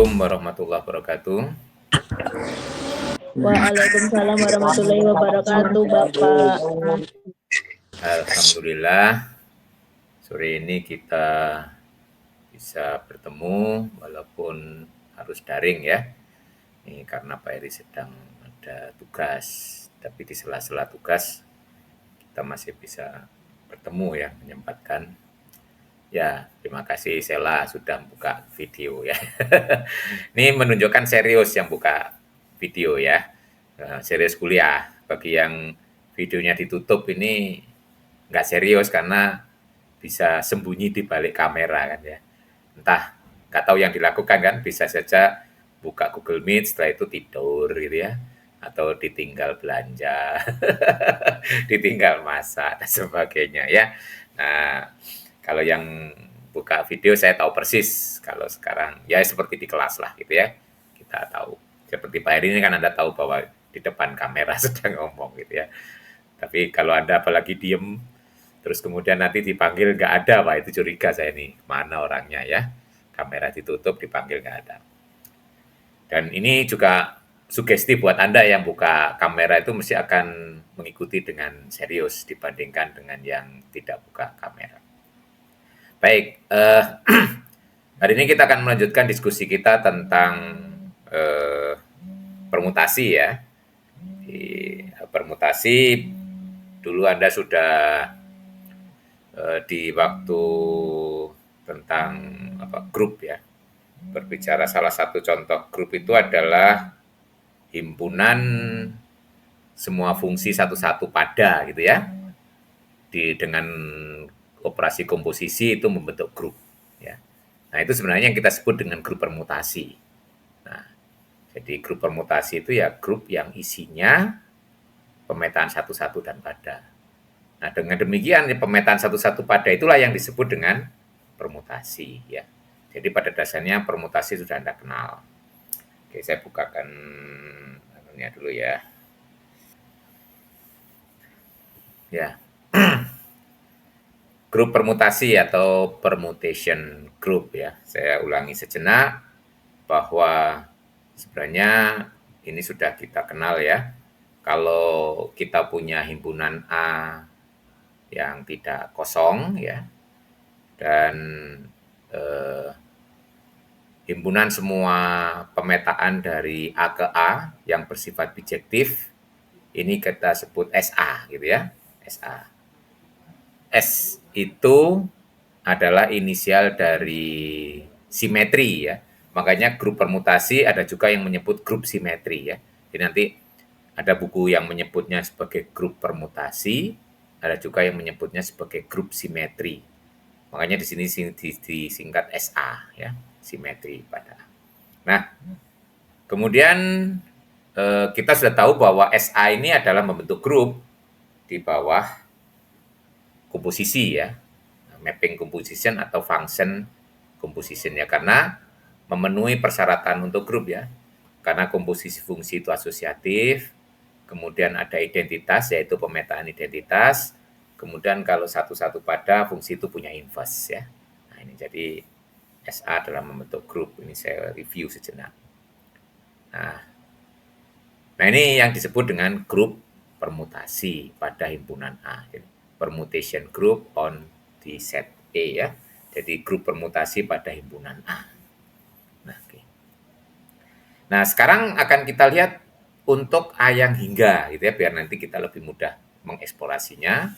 Assalamualaikum warahmatullahi wabarakatuh. Waalaikumsalam warahmatullahi wabarakatuh, Bapak. Alhamdulillah, sore ini kita bisa bertemu walaupun harus daring ya. Ini karena Pak Eri sedang ada tugas, tapi di sela-sela tugas kita masih bisa bertemu ya, menyempatkan. Ya, terima kasih Sela sudah buka video ya. Ini menunjukkan serius yang buka video ya. Serius kuliah. Bagi yang videonya ditutup ini nggak serius karena bisa sembunyi di balik kamera kan ya. Entah, nggak tahu yang dilakukan kan, bisa saja buka Google Meet, setelah itu tidur gitu ya. Atau ditinggal belanja, ditinggal masak, dan sebagainya ya. Nah, kalau yang buka video saya tahu persis kalau sekarang ya seperti di kelas lah gitu ya. Kita tahu. Seperti Pak Heri ini kan Anda tahu bahwa di depan kamera sedang ngomong gitu ya. Tapi kalau Anda apalagi diem, terus kemudian nanti dipanggil nggak ada, Pak, itu curiga saya nih, mana orangnya ya. Kamera ditutup, dipanggil nggak ada. Dan ini juga sugesti buat Anda yang buka kamera itu mesti akan mengikuti dengan serius dibandingkan dengan yang tidak buka kamera. Baik, hari ini kita akan melanjutkan diskusi kita tentang permutasi ya. Permutasi dulu Anda sudah di waktu tentang grup ya, berbicara salah satu contoh grup itu adalah himpunan semua fungsi satu-satu pada gitu ya. Dengan operasi komposisi itu membentuk grup ya. Nah, itu sebenarnya yang kita sebut dengan grup permutasi. Nah, jadi grup permutasi itu ya grup yang isinya pemetaan satu-satu dan pada. Nah, dengan demikian pemetaan satu-satu pada itulah yang disebut dengan permutasi ya. Jadi pada dasarnya permutasi sudah Anda kenal. Oke, saya bukakan anunya dulu ya. Ya. Grup permutasi atau permutation group ya. Saya ulangi sejenak bahwa sebenarnya ini sudah kita kenal ya. Kalau kita punya himpunan A yang tidak kosong ya, dan himpunan semua pemetaan dari A ke A yang bersifat bijektif, ini kita sebut SA gitu ya, SA. S itu adalah inisial dari simetri ya. Makanya grup permutasi ada juga yang menyebut grup simetri ya. Jadi nanti ada buku yang menyebutnya sebagai grup permutasi, ada juga yang menyebutnya sebagai grup simetri. Makanya di sini disingkat SA ya, simetri pada. Nah, kemudian kita sudah tahu bahwa SA ini adalah membentuk grup di bawah komposisi ya, mapping composition atau function composition ya, karena memenuhi persyaratan untuk grup ya. Karena komposisi fungsi itu asosiatif, kemudian ada identitas yaitu pemetaan identitas, kemudian kalau satu-satu pada fungsi itu punya inverse ya. Nah, ini jadi SA dalam membentuk grup. Ini saya review sejenak. Nah ini yang disebut dengan grup permutasi pada himpunan A. Jadi, permutation group on the set A ya. Jadi grup permutasi pada himpunan A. Nah, okay. Nah sekarang akan kita lihat untuk A yang hingga gitu ya, biar nanti kita lebih mudah mengeksplorasinya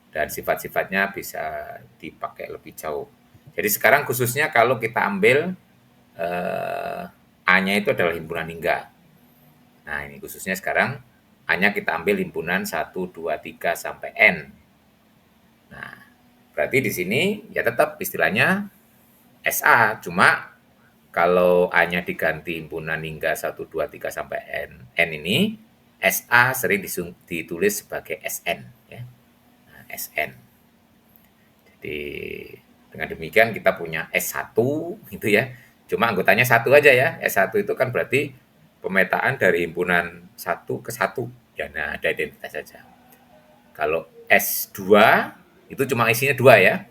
dan sifat-sifatnya bisa dipakai lebih jauh. Jadi sekarang khususnya kalau kita ambil A-nya itu adalah himpunan hingga. Nah, ini khususnya sekarang hanya kita ambil himpunan 1, 2, 3 sampai N. Nah, berarti di sini ya tetap istilahnya SA, cuma kalau A-nya diganti himpunan hingga 1, 2, 3 sampai N ini, SA sering ditulis sebagai SN. Ya. Nah, SN. Jadi dengan demikian kita punya S1 gitu ya. Cuma anggotanya satu aja ya. S1 itu kan berarti pemetaan dari himpunan satu ke satu. Ya, nah ada identitas saja. Kalau S2 itu cuma isinya dua ya.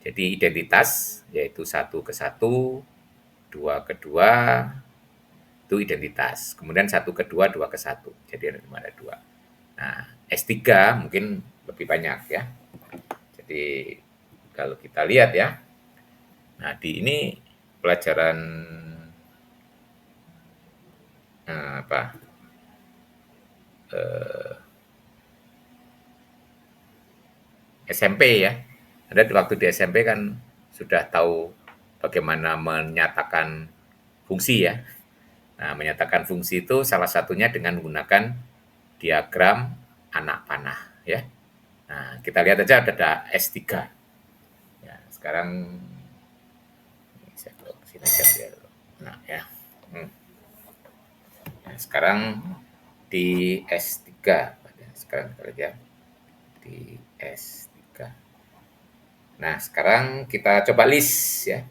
Jadi identitas yaitu satu ke satu, 2 ke 2 itu identitas. Kemudian 1 ke 2, 2 ke 1. Jadi ada 2. Nah, S3 mungkin lebih banyak ya. Jadi kalau kita lihat ya, nah di ini pelajaran apa SMP ya. Ada waktu di SMP kan sudah tahu bagaimana menyatakan fungsi ya. Nah, menyatakan fungsi itu salah satunya dengan menggunakan diagram anak panah ya. Nah, kita lihat aja ada S3. Ya, sekarang saya ke sini aja biar. Nah, ya. Nah, sekarang di S3. Sekarang kita lihat ya. Di S3. Nah, sekarang kita coba list ya.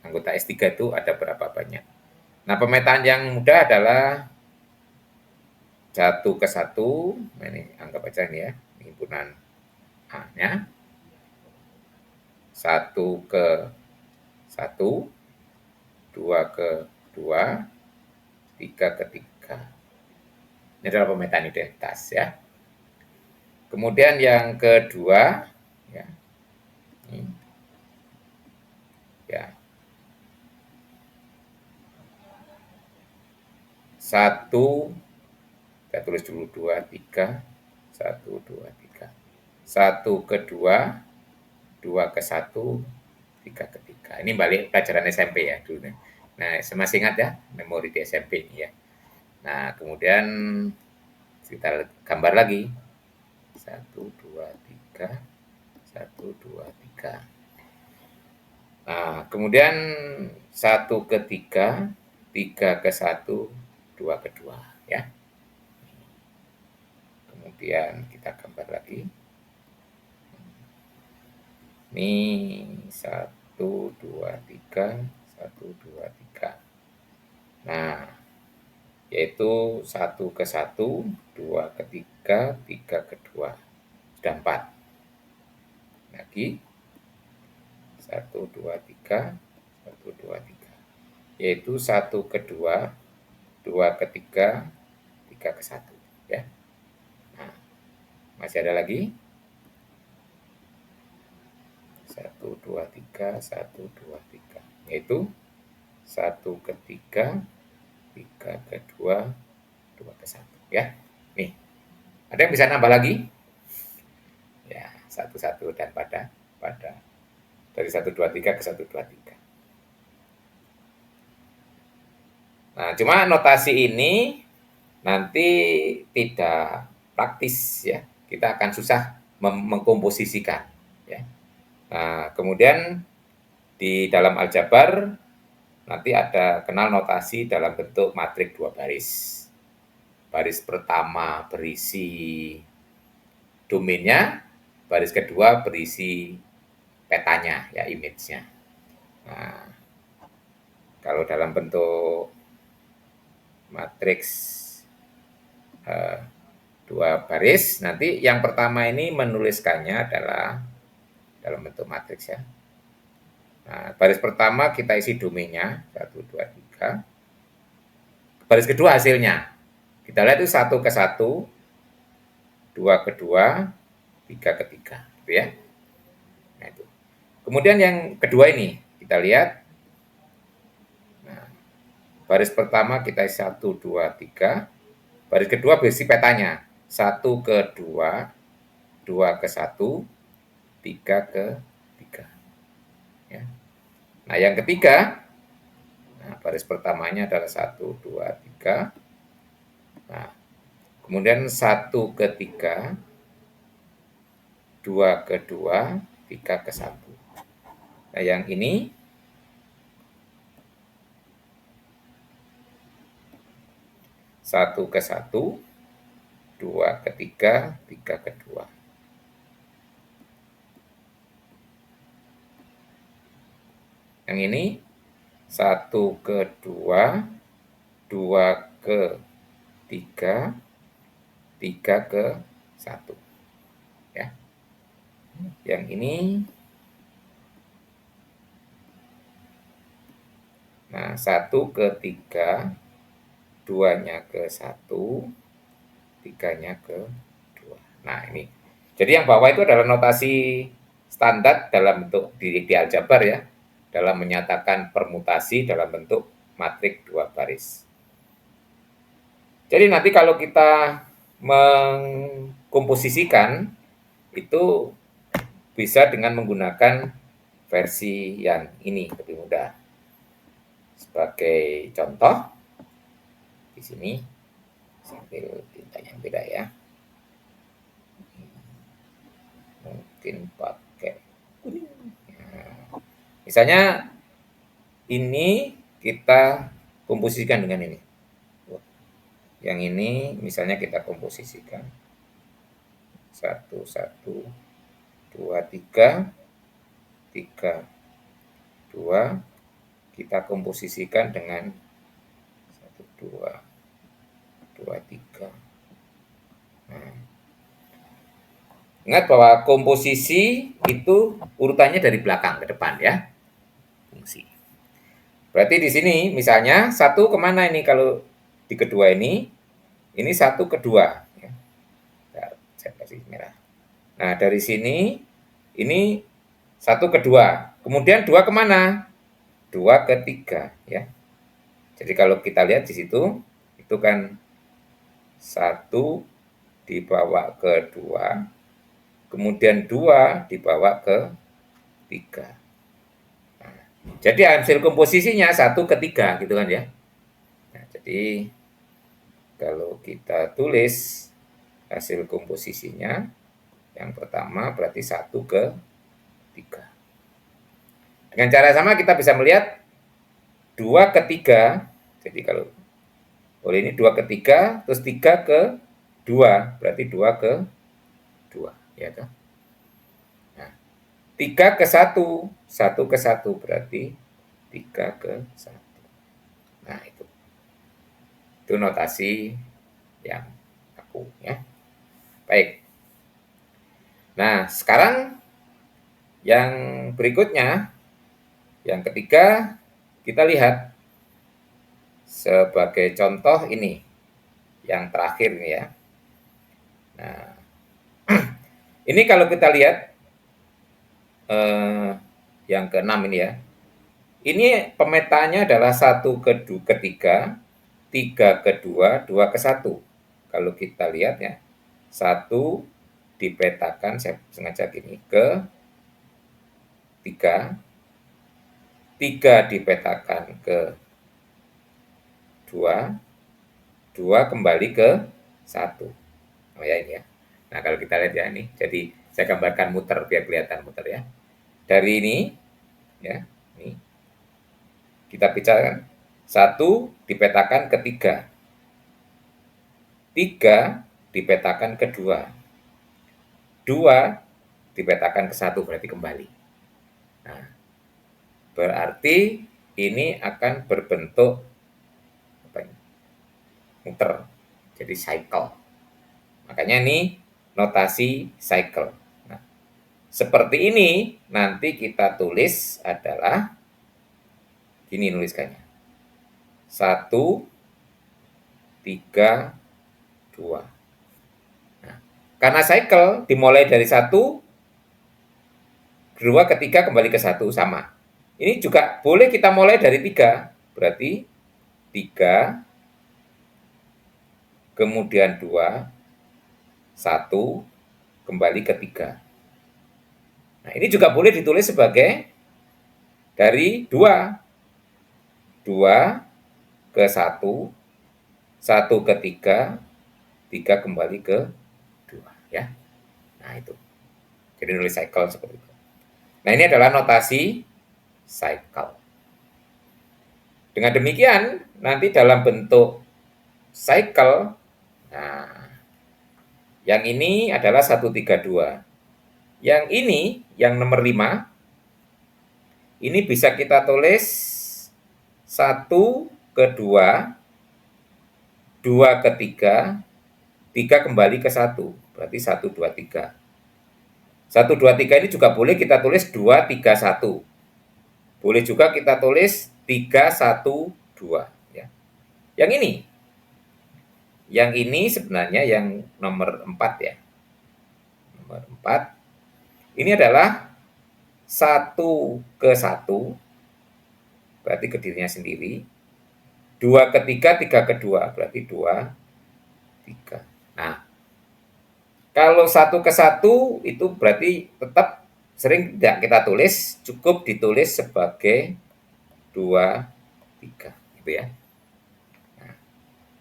Anggota S3 itu ada berapa banyak. Nah, pemetaan yang mudah adalah 1 ke 1. Nah, ini anggap aja ini ya. Ini himpunan A-nya. 1 ke 1. 2 ke 2. 3 ke 3. Ini adalah pemetaan identitas ya. Kemudian yang kedua ya. Ini. Ya. 1, kita tulis dulu 2, 3. 1, 2, 3. 1 ke 2, 2 ke 1, 3 ke 3. Ini balik pelajaran SMP ya dulu. Nah, masih ingat ya memori di SMP ini ya. Nah, kemudian kita gambar lagi. 1, 2, 3. 1, 2, 3. Nah, kemudian 1 ke 3, 3 ke 1, 2 ke 2 ya. Kemudian kita gambar lagi. Ini 1, 2, 3, 1, 2, 3. Nah, yaitu 1 ke 1, 2 ke 3, 3 ke 2. Sudah 4. Lagi 1, 2, 3, 1, 2, 3. Yaitu 1 ke 2, 2 ke 3, 3 ke 1 ya. Nah, masih ada lagi 1, 2, 3, 1, 2, 3. Yaitu 1 ke 3, 3 ke 2, 2 ke 1 ya. Nih, ada yang bisa nambah lagi? Ya, 1, 1 dan pada dari 1, 2, 3 ke 1, 2, 3. Nah, cuma notasi ini nanti tidak praktis ya. Kita akan susah mengkomposisikan ya. Nah, kemudian di dalam aljabar nanti ada kenal notasi dalam bentuk matrik 2 baris. Baris pertama berisi domainnya, baris kedua berisi petanya, ya image-nya. Nah, kalau dalam bentuk matriks 2 baris, nanti yang pertama ini menuliskannya adalah dalam bentuk matriks ya. Nah, baris pertama kita isi domainnya, 1, 2, 3. Baris kedua hasilnya. Kita lihat itu 1 ke 1, 2 ke 2, 3 ke 3. Gitu ya. Nah, itu. Kemudian yang kedua ini, kita lihat. Nah, baris pertama kita isi 1, 2, 3. Baris kedua berisi petanya. 1 ke 2, 2 ke 1, 3 ke 3. Ya. Nah, yang ketiga, nah, baris pertamanya adalah 1, 2, 3. Nah, kemudian 1 ke 3, 2 ke 2, 3 ke 1. Nah, yang ini 1 ke 1, 2 ke 3, 3 ke 2. Yang ini 1 ke 2, 2 ke 3, 3 ke 1. Ya. Yang ini Nah, 1 ke 3, 2-nya ke 1, 3-nya ke 2. Nah, ini. Jadi yang bawah itu adalah notasi standar dalam bentuk di aljabar ya, dalam menyatakan permutasi dalam bentuk matrik 2 baris. Jadi nanti kalau kita mengkomposisikan itu bisa dengan menggunakan versi yang ini lebih mudah. Sebagai contoh di sini sambil tinta yang beda ya. Mungkin pakai kuning. Nah, misalnya ini kita komposisikan dengan ini. Yang ini misalnya kita komposisikan 1, 1, 2, 3, 3, 2, kita komposisikan dengan 1, 2, 2, 3. Nah, ingat bahwa komposisi itu urutannya dari belakang ke depan ya, fungsi. Berarti di sini misalnya 1 kemana ini kalau di kedua ini 1 ke 2. Ya. Saya kasih merah. Nah, dari sini ini 1 ke 2. Kemudian 2 kemana? 2 ke 3 ya. Jadi kalau kita lihat di situ itu kan 1 dibawa ke 2, kemudian 2 dibawa ke 3. Nah, jadi hasil komposisinya 1 ke 3 gitu kan ya. Nah, jadi kalau kita tulis hasil komposisinya yang pertama berarti 1 ke 3. Dengan cara sama kita bisa melihat 2 ke 3. Jadi kalau ini 2 ke 3, terus 3 ke 2, berarti 2 ke 2. Ya kan? Nah, 3 ke 1, 1 ke 1 berarti 3 ke 1. Nah, itu. Itu notasi yang aku ya. Baik. Nah, sekarang yang berikutnya, yang ketiga, kita lihat sebagai contoh ini, yang terakhir ini ya. Nah, ini kalau kita lihat yang keenam ini ya. Ini pemetaannya adalah 1 ke 3, 3 ke 2, 2 ke 1. Kalau kita lihat ya, 1 dipetakan, saya sengaja gini, ke 3, 3 dipetakan ke 2, 2 kembali ke 1. Oh ya ini ya. Nah kalau kita lihat ya ini, jadi saya gambarkan muter biar kelihatan muter ya. Dari ini, ya, ini kita bicarakan 1 dipetakan ke 3, 3 dipetakan ke 2, 2 dipetakan ke 1 berarti kembali. Nah, berarti ini akan berbentuk apa ini? Muter, jadi cycle. Makanya ini notasi cycle. Nah, seperti ini nanti kita tulis adalah gini nuliskannya. 1, 3, 2. Nah, karena cycle dimulai dari 1, 2 ke 3 kembali ke 1 sama. Ini juga boleh kita mulai dari 3. Berarti 3, kemudian 2, 1, kembali ke 3. Nah, ini juga boleh ditulis sebagai dari 2. 2 ke 1, 1 ke 3, 3 kembali ke 2. Ya. Nah, itu. Jadi nulis cycle seperti itu. Nah, ini adalah notasi cycle. Dengan demikian, nanti dalam bentuk cycle, nah, yang ini adalah 132. Yang ini, yang nomor 5, ini bisa kita tulis 1 ke 2, 2 ke 3, 3 kembali ke 1. Berarti 1, 2, 3. 1, 2, 3 ini juga boleh kita tulis 2, 3, 1. Boleh juga kita tulis 3, 1, 2. Ya. Yang ini sebenarnya yang nomor 4 ya. Nomor 4, ini adalah 1 ke 1, berarti ke dirinya sendiri. 2 ke 3, 3 ke 2, berarti 2, 3. Nah, kalau 1 ke 1 itu berarti tetap sering tidak kita tulis, cukup ditulis sebagai 2, 3. Gitu ya. Nah,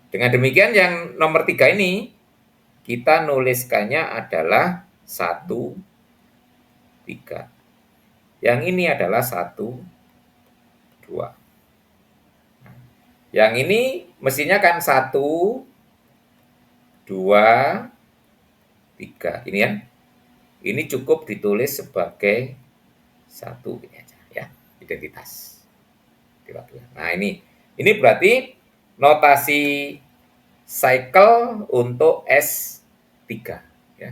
dengan demikian yang nomor 3 ini, kita nuliskannya adalah 1, 3. Yang ini adalah 1, 2. Yang ini mestinya kan 1, 2, 3. Ini ya. Ini cukup ditulis sebagai 1 ini aja ya, identitas. Nah, ini berarti notasi cycle untuk S3 ya.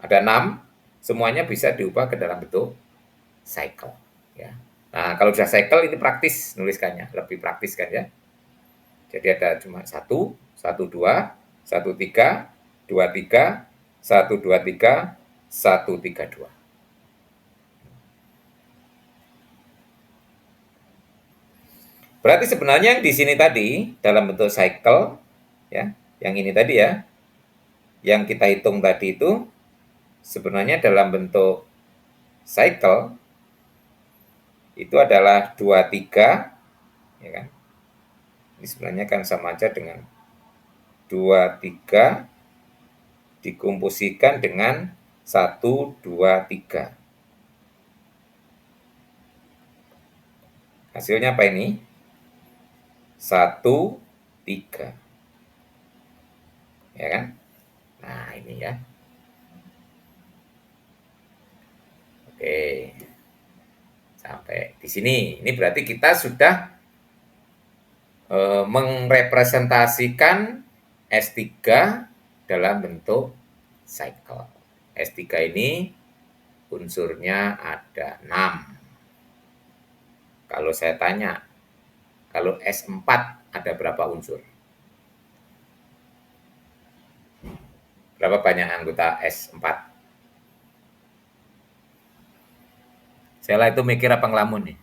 Ada 6, semuanya bisa diubah ke dalam bentuk cycle ya. Nah, kalau sudah cycle ini praktis nuliskannya, lebih praktis kan ya. Jadi ada cuma 1, 1, 2, 1, 3, 2, 3, 1, 2, 3, 1, 3, 2. Berarti sebenarnya yang di sini tadi dalam bentuk cycle ya, yang ini tadi ya, yang kita hitung tadi itu sebenarnya dalam bentuk cycle itu adalah 2, 3 ya kan. Ini sebenarnya kan sama aja dengan 2, 3 dikomposikan dengan 1, 2, 3. Hasilnya apa ini? 1, 3. Ya kan? Nah, ini ya. Oke. Sampai di sini. Ini berarti kita sudah merepresentasikan S3 dalam bentuk cycle. S3 ini unsurnya ada 6. Kalau saya tanya, kalau S4 ada berapa unsur? Berapa banyak anggota S4? Saya itu mikir apa ngelamun nih?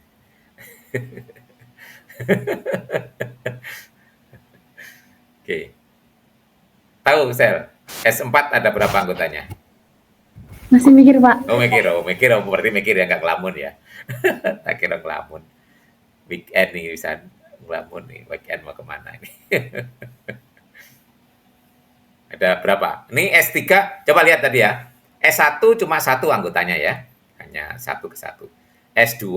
Oke. Tahu, Sel? S4 ada berapa anggotanya? Masih mikir, Pak. Oh, berarti mikir ya, nggak ngelamun ya. Tak kira ngelamun. Weekend nih, bisa ngelamun nih, weekend mau kemana ini. Ada berapa? Ini S3, coba lihat tadi ya. S1 cuma 1 anggotanya ya. Hanya 1 ke 1. S2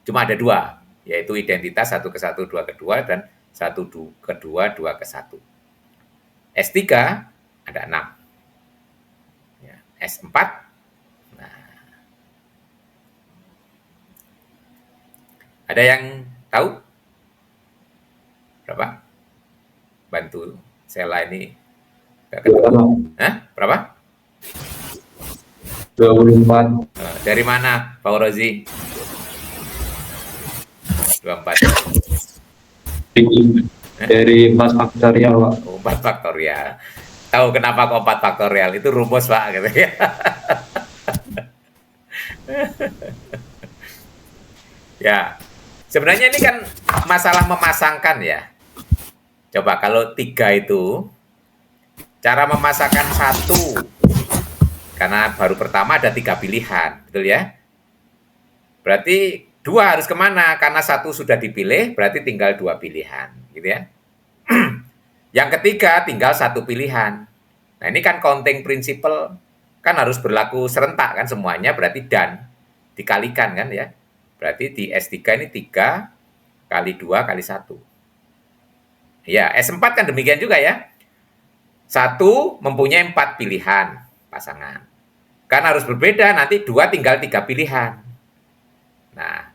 cuma ada 2, yaitu identitas 1 ke 1, 2 ke 2, dan 1 ke 2, 2 ke 1. S3 ada 6. Ya, S4, nah, ada yang tahu? Berapa? Bantu Sela ini. Hah? Berapa? 24. Dari mana, Pak Rozi? 24. Dari 4 faktorial, Pak. 4 faktorial. Tahu kenapa kok 4 faktorial? Itu rumus, Pak, gitu ya. Ya, sebenarnya ini kan masalah memasangkan ya. Coba kalau 3 itu, cara memasangkan 1, karena baru pertama ada 3 pilihan, betul ya? Berarti 2 harus kemana? Karena 1 sudah dipilih, berarti tinggal 2 pilihan, gitu ya. Yang ketiga tinggal 1 pilihan. Nah, ini kan counting principle, kan harus berlaku serentak kan semuanya, berarti dan dikalikan kan ya. Berarti di S3 ini 3 kali 2 kali 1. Ya, S4 kan demikian juga ya. 1 mempunyai 4 pilihan pasangan. Kan harus berbeda, nanti 2 tinggal 3 pilihan. Nah,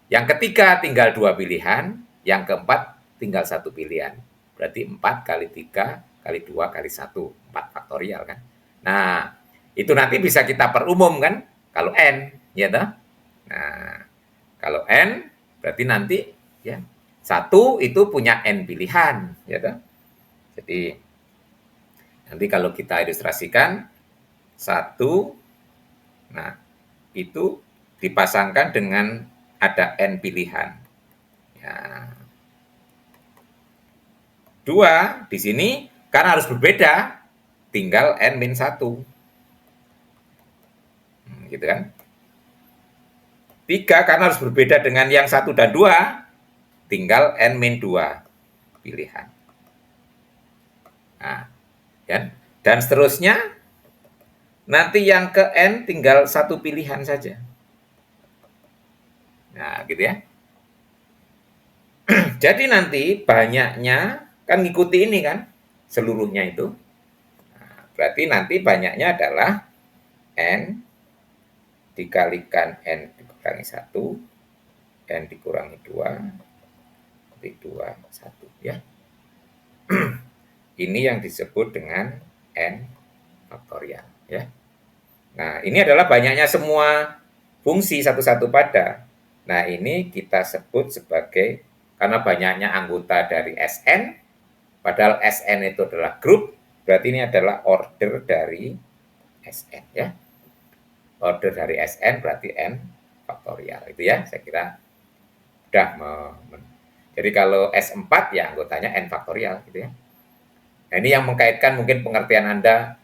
yang ketiga tinggal 2 pilihan, yang keempat tinggal 1 pilihan. Berarti 4 kali 3 kali 2 kali 1, 4 faktorial kan. Nah, itu nanti bisa kita perumum kan, kalau N, ya toh? Nah, kalau N berarti nanti ya. 1 itu punya N pilihan, ya toh. Jadi nanti kalau kita ilustrasikan 1, nah itu dipasangkan dengan ada N pilihan. Ya. 2 di sini karena harus berbeda, tinggal N-1. Gitu kan. 3 karena harus berbeda dengan yang 1 dan 2, tinggal N-2 pilihan. Nah, kan? Dan seterusnya, nanti yang ke N tinggal 1 pilihan saja. Nah, gitu ya. Jadi nanti banyaknya, kan ngikuti ini kan, seluruhnya itu. Nah, berarti nanti banyaknya adalah N dikalikan N dikurangi 1, N dikurangi 2, D2, 1 ya. Ini yang disebut dengan N faktorial ya. Nah, ini adalah banyaknya semua fungsi satu-satu pada. Nah, ini kita sebut sebagai karena banyaknya anggota dari Sn, padahal Sn itu adalah grup, berarti ini adalah order dari Sn ya. Order dari Sn berarti N faktorial itu ya, saya kira sudah. Jadi kalau S4 ya anggotanya N faktorial gitu ya. Nah, ini yang mengkaitkan mungkin pengertian Anda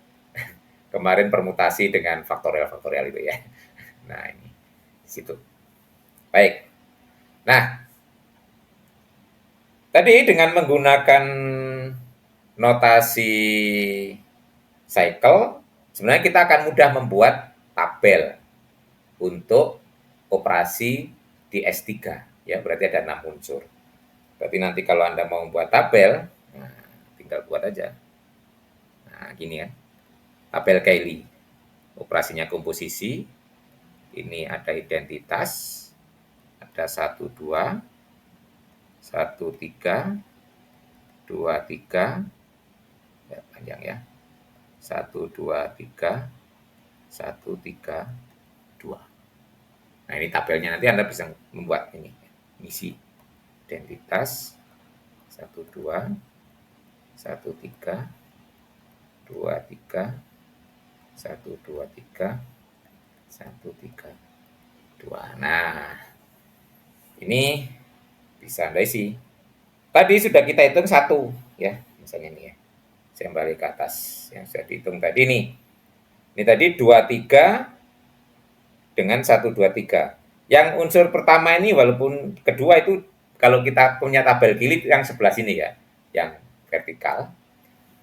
kemarin permutasi dengan faktorial-faktorial itu ya. Nah, ini di situ. Baik. Nah, tadi dengan menggunakan notasi cycle, sebenarnya kita akan mudah membuat tabel untuk operasi di S3. Ya, berarti ada 6 unsur. Berarti nanti kalau Anda mau membuat tabel, nah, tinggal buat aja. Nah, gini ya. Tabel Cayley. Operasinya komposisi. Ini ada identitas. Ada 1, 2, 1, 3, 2, 3. Ya, panjang ya. 1, 2, 3, 1, 3, 2. Nah, ini tabelnya nanti Anda bisa membuat ini. Misi identitas 1, 2, 1, 3, 2, 3, 1, 2, 3, 1, 3, 2. Nah, ini bisa Anda isi. Tadi sudah kita hitung 1 ya, misalnya ini ya. Saya balik ke atas yang sudah dihitung tadi nih. Ini tadi 2, 3 dengan 1, 2, 3. Yang unsur pertama ini walaupun kedua itu kalau kita punya tabel Cayley yang sebelah sini ya, yang vertikal.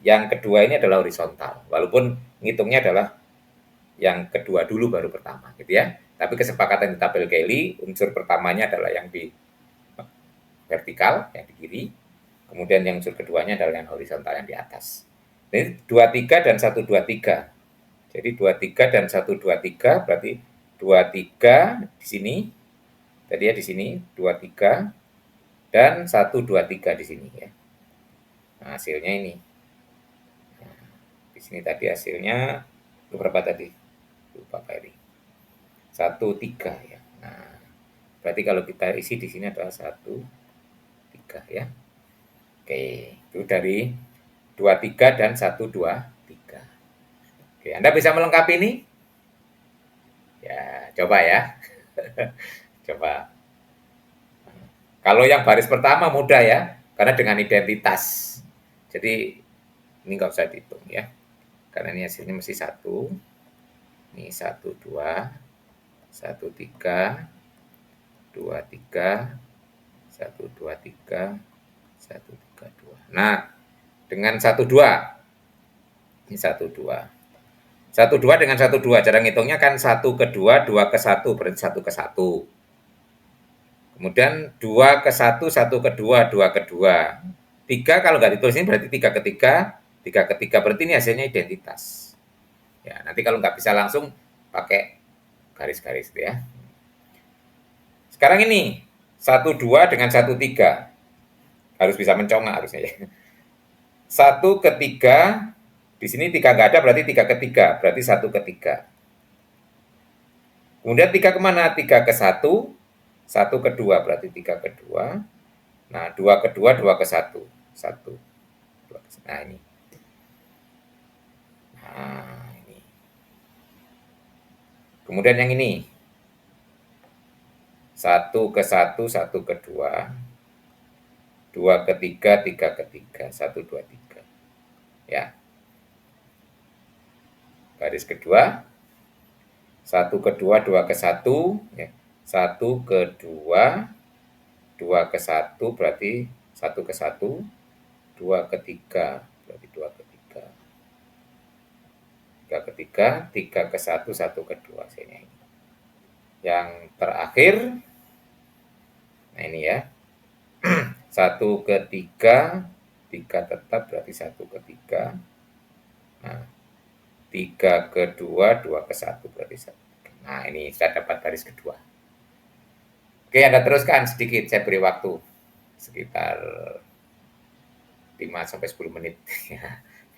Yang kedua ini adalah horizontal. Walaupun ngitungnya adalah yang kedua dulu baru pertama gitu ya. Tapi kesepakatan di tabel Cayley unsur pertamanya adalah yang di vertikal, yang di kiri. Kemudian yang unsur keduanya adalah yang horizontal yang di atas. Ini 23 dan 123. Jadi 23 dan 123 berarti 23 di sini. Tadi ya di sini 23 dan 123 di sini ya. Nah, hasilnya ini. Nah, di sini tadi hasilnya berapa tadi? Lupa Pak Eri. 13 ya. Nah, berarti kalau kita isi di sini adalah 13 ya. Oke, itu dari 23 dan 123. Oke, Anda bisa melengkapi ini? Ya, coba ya. Coba. Kalau yang baris pertama mudah ya, karena dengan identitas. Jadi ini nggak usah dihitung ya, karena ini hasilnya mesti 1. Ini 1, 2, 1, 3, 2, 3, 1, 2, 3, 1, 3, 2. Nah, dengan 1, 2. Ini 1, 2. 1, 2 dengan 1, 2. Cara ngitungnya kan 1 ke 2, 2 ke 1, berarti 1 ke 1. Kemudian 2 ke 1, 1 ke 2, 2 ke 2. 3 kalau nggak ditulis ini berarti 3 ke 3, 3 ke 3. Berarti ini hasilnya identitas. Ya, nanti kalau nggak bisa langsung pakai garis-garis ya. Sekarang ini 1, 2 dengan 1, 3. Harus bisa mencongak harusnya ya. 1 ke 3, di sini 3 nggak ada berarti 3 ke 3, berarti 1 ke 3. Kemudian 3 kemana? 3 ke 1, 1 ke 2, berarti 3 ke 2, Nah, 2 ke 2, 2 ke 1. 1, 2 ke 1. Nah, ini. Nah, ini. Kemudian yang ini. 1 ke 1, 1 ke 2. 2 ke 3, 3 ke 3. 1, 2, 3. Ya. Baris kedua. 1 ke 2, 2 ke 1. Ya. 1 ke 2, 2 ke 1 berarti 1 ke 1. 2 ke 3 berarti 2 ke 3. 3 ke 3, 3 ke 1, 1 ke 2. Ini. Yang terakhir, nah ini ya. 1 ke 3, 3 tetap berarti 1 ke 3. Nah, 3 ke 2, 2 ke 1 berarti 1. Nah, ini saya dapat baris kedua. Oke, Anda teruskan sedikit, saya beri waktu sekitar 5 sampai 10 menit.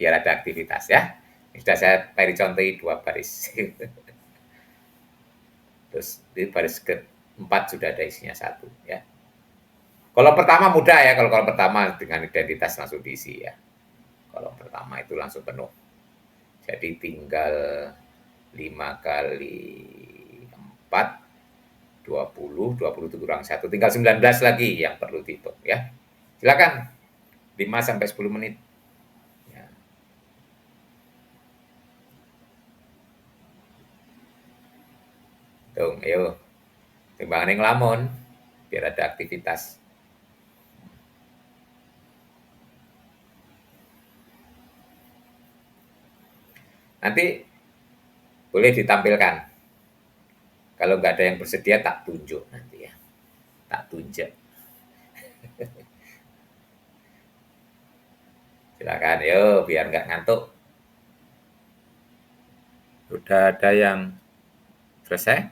Biar ada aktivitas ya. Ini sudah saya beri contohi 2 baris. Terus di baris keempat sudah ada isinya 1 ya. Kalau pertama mudah ya, kalau pertama dengan identitas langsung diisi ya. Kalau pertama itu langsung penuh. Jadi tinggal 5 kali 4, 20, 20 itu kurang 1. Tinggal 19 lagi yang perlu dihitung ya. Silakan 5 sampai 10 menit. Ya. Tung, ayo. Timbangan yang lamun biar ada aktivitas. Nanti boleh ditampilkan. Kalau nggak ada yang bersedia tak tunjuk nanti ya. Tak tunjuk. Silakan, yuk biar nggak ngantuk. Sudah ada yang selesai?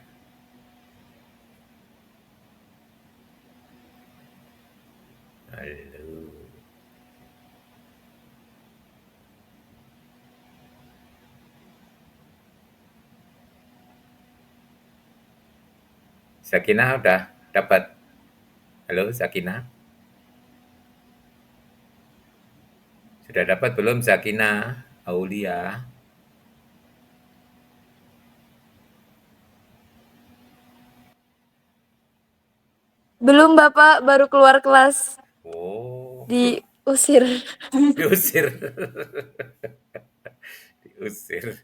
Halo. Sakinah udah dapat? Halo Sakinah? Sudah dapat belum Sakinah? Aulia? Belum Bapak, baru keluar kelas. Oh, Diusir. diusir. Diusir.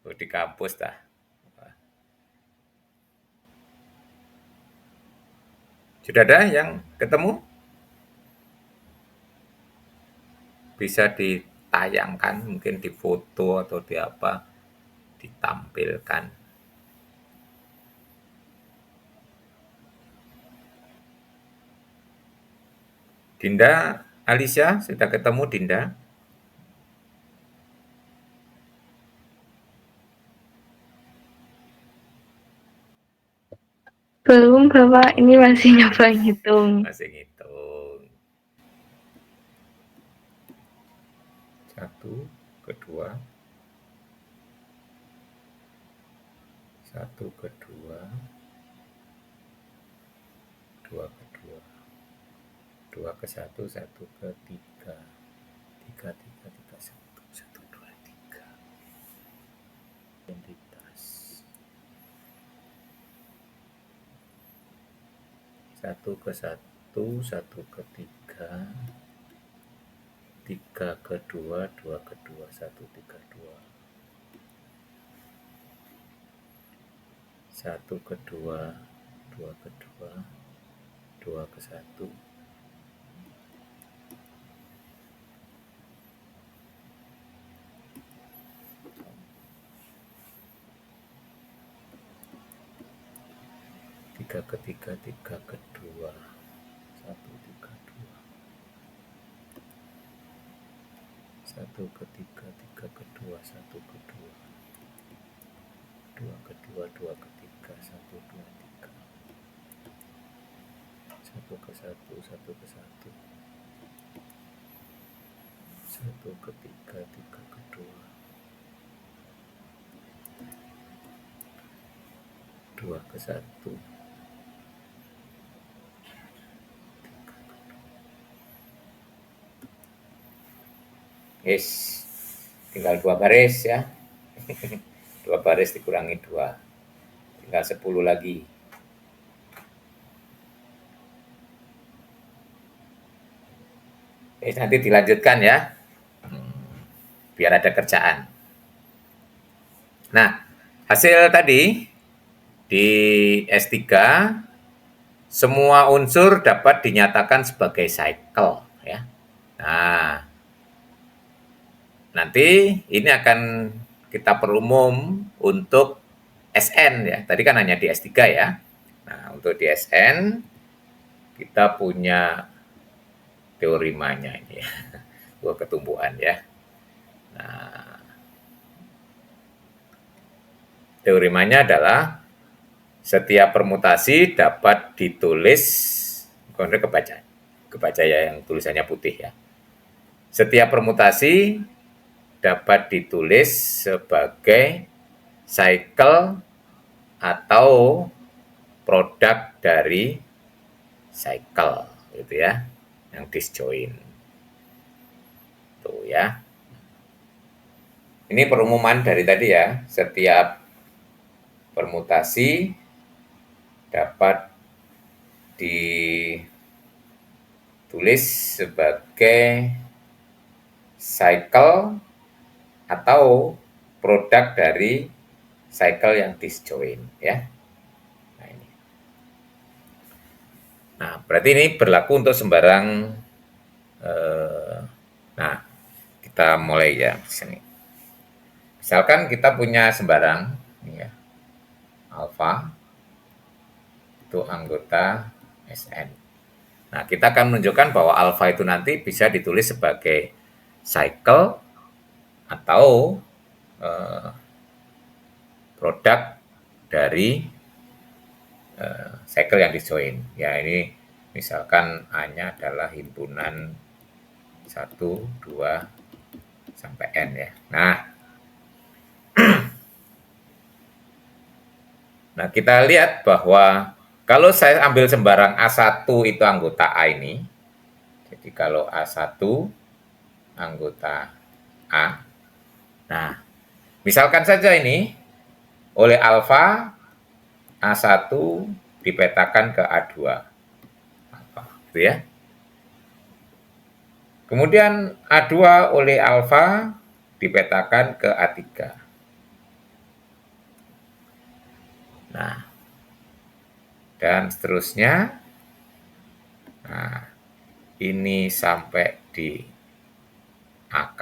Oh, di kampus dah. Sudah ada yang ketemu? Bisa ditayangkan, mungkin di foto atau di apa, ditampilkan. Dinda, Alicia, sudah ketemu Dinda? Belum, Bapak. Ini masih nyoba ngitung. Masih ngitung. 1, kedua. 1 kedua. 2 kedua. 2 ke 1, 1 ke 3. 3, 3, 3, 1. 1, 2, 3. Identitas. 1 ke 1, 1 ke 3. 3 ke 2, 2 ke 2, 1, 3, 2. 1 ke 2, 2 ke 2, 2 ke 1. 3 ke 3, 3 ke 2. 1, 3, 2. 1 ke 3, 3 ke 2, 1 ke 2. 2 ke 2, 2 ke 3, 1, 2, 3. 1 ke 1, 1 ke 1. 1 ke 3, 3 ke 2. 2 ke 1. Yes, tinggal 2 baris ya. 2 baris dikurangi 2. Tinggal 10 lagi. Nanti dilanjutkan ya. Biar ada kerjaan. Nah, hasil tadi di S3 semua unsur dapat dinyatakan sebagai cycle ya. Nah, nanti ini akan kita perumum untuk SN ya. Tadi kan hanya di S3 ya. Nah, untuk di SN kita punya teorimanya ini ya. Dua ketumbuhan ya. Nah, teorimanya adalah setiap permutasi dapat ditulis, kebaca ya yang tulisannya putih ya. Setiap permutasi dapat ditulis sebagai cycle atau produk dari cycle gitu ya, yang disjoint. Tuh ya. Ini perumuman dari tadi ya, setiap permutasi dapat ditulis sebagai cycle atau produk dari cycle yang disjoint ya. Nah, berarti ini berlaku untuk sembarang. Nah, kita mulai ya di sini. Misalkan kita punya sembarang, ini ya, alfa itu anggota Sn. Nah, kita akan menunjukkan bahwa alfa itu nanti bisa ditulis sebagai cycle atau produk dari cycle yang disjoint. Ya, ini misalkan A-nya adalah himpunan 1, 2, sampai N ya. Nah, kita lihat bahwa kalau saya ambil sembarang A1 itu anggota A ini, jadi kalau A1 anggota A, nah, misalkan saja ini oleh alfa A1 dipetakan ke A2, gitu ya. Kemudian A2 oleh alfa dipetakan ke A3. Nah, dan seterusnya. Nah, ini sampai di AK.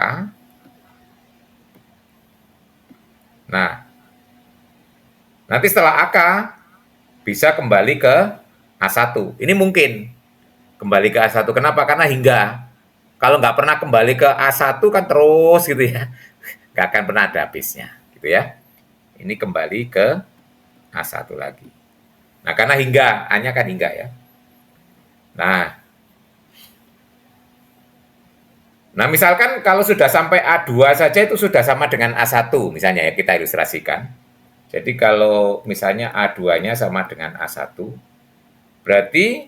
Nah, nanti setelah AK bisa kembali ke A1. Ini mungkin kembali ke A1. Kenapa? Karena hingga. Kalau nggak pernah kembali ke A1 kan terus gitu ya. Nggak akan pernah ada habisnya. Gitu ya. Ini kembali ke A1 lagi. Nah, karena hingga, A-nya kan hingga ya. Nah, misalkan kalau sudah sampai A2 saja itu sudah sama dengan A1 misalnya ya, kita ilustrasikan. Jadi kalau misalnya A2-nya sama dengan A1, berarti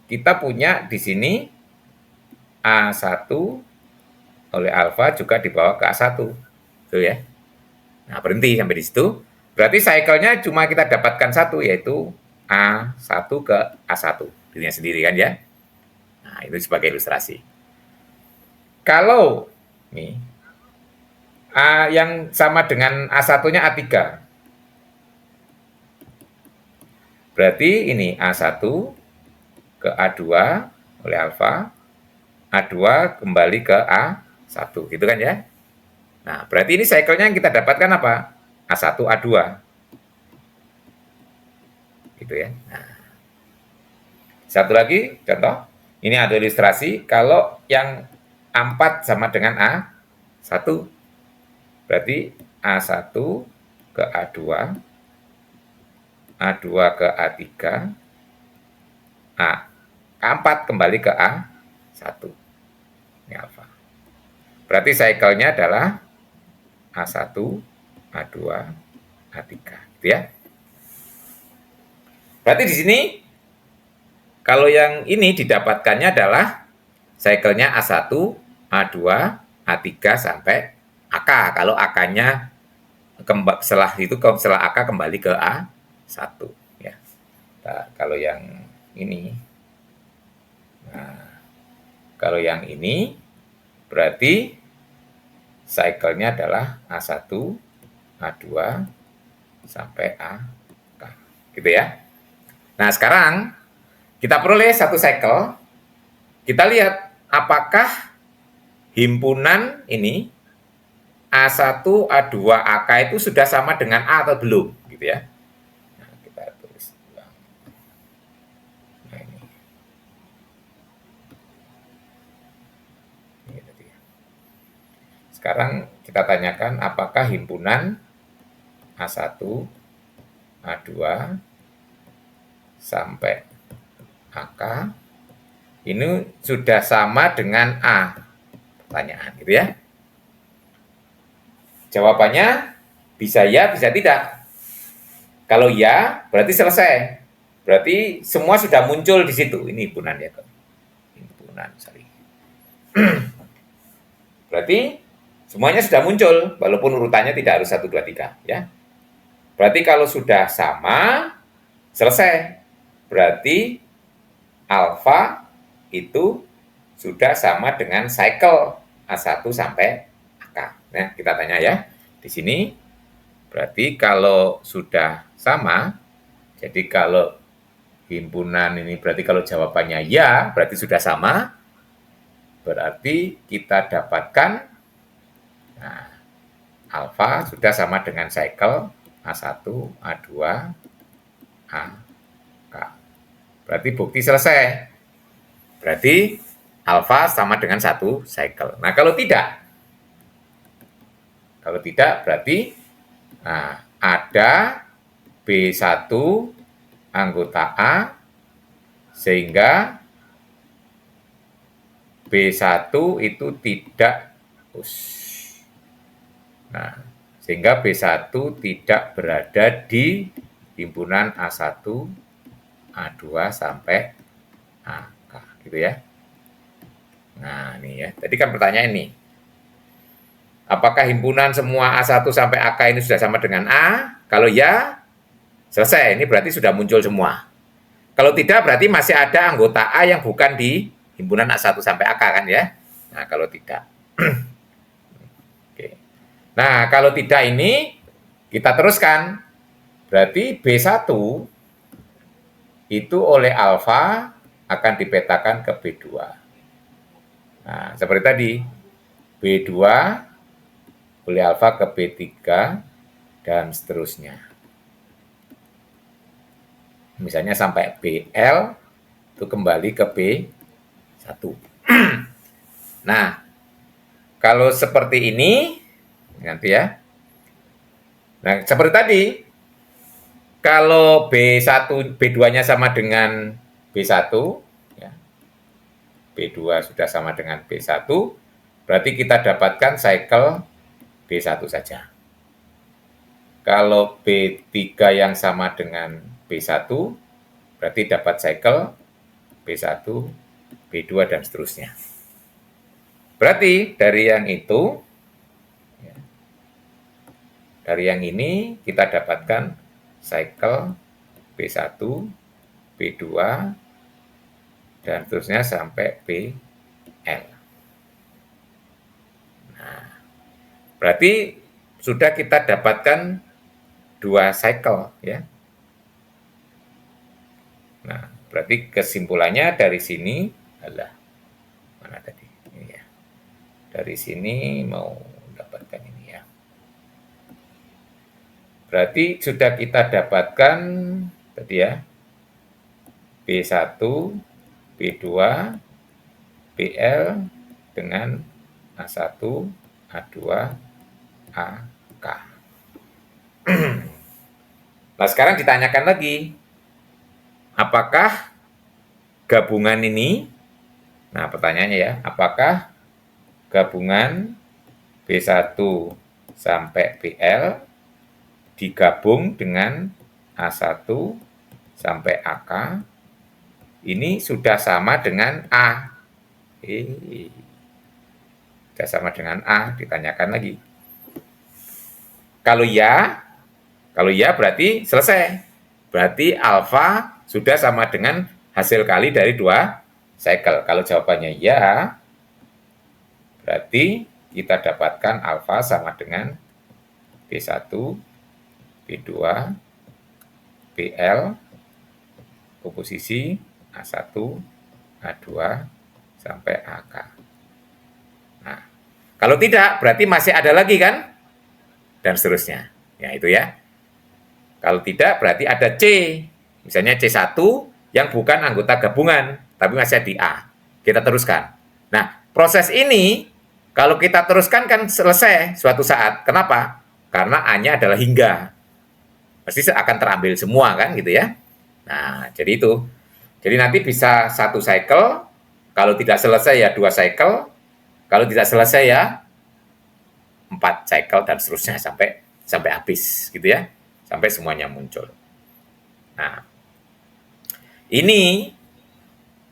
kita punya di sini A1 oleh alfa juga dibawa ke A1. Tuh ya. Nah, berhenti sampai di situ. Berarti cycle-nya cuma kita dapatkan satu, yaitu A1 ke A1. Dirinya sendiri kan ya. Nah, itu sebagai ilustrasi. Kalau nih, A yang sama dengan A1-nya A3. Berarti ini A1 ke A2 oleh alfa, A2 kembali ke A1, gitu kan ya. Nah, berarti ini cycle-nya yang kita dapatkan apa? A1, A2. Gitu ya. Nah, satu lagi contoh. Ini ada ilustrasi kalau yang A4 sama dengan A1. Berarti A1 ke A2, A2 ke A3, A4 kembali ke A1. Ini alfa. Berarti cycle-nya adalah A1, A2, A3. Gitu ya. Berarti di sini, kalau yang ini didapatkannya adalah cycle-nya A1, A2, A3 sampai AK. Kalau AK-nya setelah AK kembali ke A1 ya. Nah, kalau yang ini, kalau yang ini berarti cycle-nya adalah A1, A2 sampai AK. Gitu ya. Nah, sekarang kita peroleh satu cycle. Kita lihat apakah himpunan ini A1, A2, AK itu sudah sama dengan A atau belum, gitu ya. Nah, kita tulis ulang. Nah, ini. Ini tadi ya. Sekarang kita tanyakan apakah himpunan A1, A2 sampai AK ini sudah sama dengan A. Pertanyaan, gitu ya. Jawabannya bisa ya, bisa tidak. Kalau ya, berarti selesai. Berarti semua sudah muncul di situ. Ini himpunan ya. Himpunan, sorry. Berarti semuanya sudah muncul, walaupun urutannya tidak harus 1, 2, 3. Ya. Berarti kalau sudah sama, selesai. Berarti alfa itu sudah sama dengan cycle A1 sampai AK. Nah, kita tanya ya. Di sini berarti kalau sudah sama, jadi kalau himpunan ini berarti kalau jawabannya ya, berarti sudah sama. Berarti kita dapatkan alfa sudah sama dengan cycle A1, A2, AK. Berarti bukti selesai. Berarti alfa sama dengan 1 cycle. Nah, kalau tidak berarti ada B1 anggota A sehingga B1 itu tidak sehingga B1 tidak berada di himpunan A1, A2 sampai AK, gitu ya. Nah, ini ya. Tadi kan pertanyaan ini. Apakah himpunan semua A1 sampai AK ini sudah sama dengan A? Kalau ya, selesai. Ini berarti sudah muncul semua. Kalau tidak, berarti masih ada anggota A yang bukan di himpunan A1 sampai AK kan ya. Nah, kalau tidak. Oke. Nah, kalau tidak ini, kita teruskan. Berarti B1 itu oleh alfa akan dipetakan ke B2. Nah, seperti tadi, B2 oleh alfa ke B3 dan seterusnya. Misalnya sampai BL itu kembali ke B1. Nah, kalau seperti ini nanti ya. Nah, seperti tadi kalau B1 B2-nya sama dengan B1 ya. B2 sudah sama dengan B1, berarti kita dapatkan cycle B1 saja. Kalau B3 yang sama dengan B1, berarti dapat cycle B1, B2, dan seterusnya. Berarti dari yang itu, dari yang ini kita dapatkan cycle B1, B2, dan seterusnya sampai BL. Nah, berarti sudah kita dapatkan 2 cycle ya. Nah, berarti kesimpulannya dari sini adalah mana tadi? Ini ya. Dari sini mau dapatkan ini ya. Berarti sudah kita dapatkan tadi ya. B1, B2, BL dengan A1, A2, AK. Nah, sekarang ditanyakan lagi, apakah gabungan ini, nah pertanyaannya ya, apakah gabungan B1 sampai BL digabung dengan A1 sampai AK, ini sudah sama dengan A. sudah sama dengan A, ditanyakan lagi. Kalau ya berarti selesai. Berarti alfa sudah sama dengan hasil kali dari 2 cycle. Kalau jawabannya ya, berarti kita dapatkan alfa sama dengan B1, B2, BL, komposisi A1, A2, sampai AK. Nah, kalau tidak, berarti masih ada lagi kan? Dan seterusnya. Ya, itu ya. Kalau tidak, berarti ada C. Misalnya C1 yang bukan anggota gabungan, tapi masih di A. Kita teruskan. Nah, proses ini, kalau kita teruskan kan selesai suatu saat. Kenapa? Karena A-nya adalah hingga. Pasti akan terambil semua kan gitu ya. Nah, jadi itu. Jadi nanti bisa 1 cycle, kalau tidak selesai ya 2 cycle, kalau tidak selesai ya 4 cycle dan seterusnya sampai habis gitu ya. Sampai semuanya muncul. Nah, ini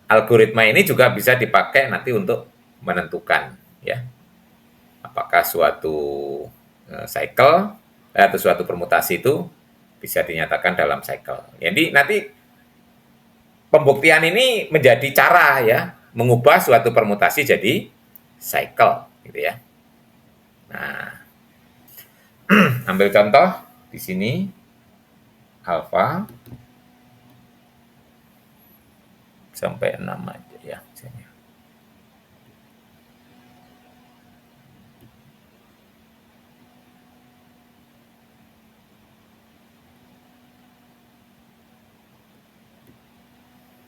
algoritma ini juga bisa dipakai nanti untuk menentukan ya. Apakah suatu cycle atau suatu permutasi itu bisa dinyatakan dalam cycle. Jadi nanti pembuktian ini menjadi cara ya mengubah suatu permutasi jadi cycle gitu ya. Nah, ambil contoh di sini alfa sampai 6 aja ya.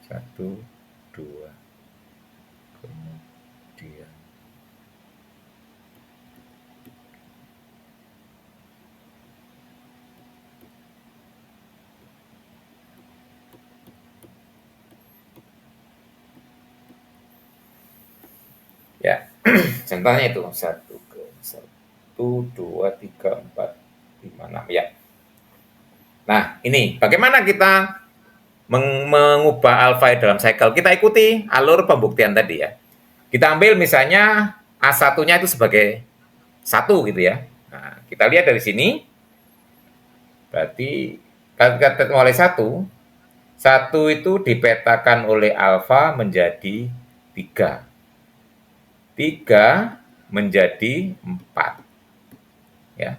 Satu, dua, kemudian ya, contohnya itu 1, 2, 3, 4, 5, 6 ya. Nah, ini bagaimana kita mengubah alfa dalam cycle? Kita ikuti alur pembuktian tadi ya. Kita ambil misalnya A1-nya itu sebagai 1 gitu ya. Nah, kita lihat dari sini. Berarti kita mulai 1 itu dipetakan oleh alfa menjadi 3. 3 menjadi 4. Ya.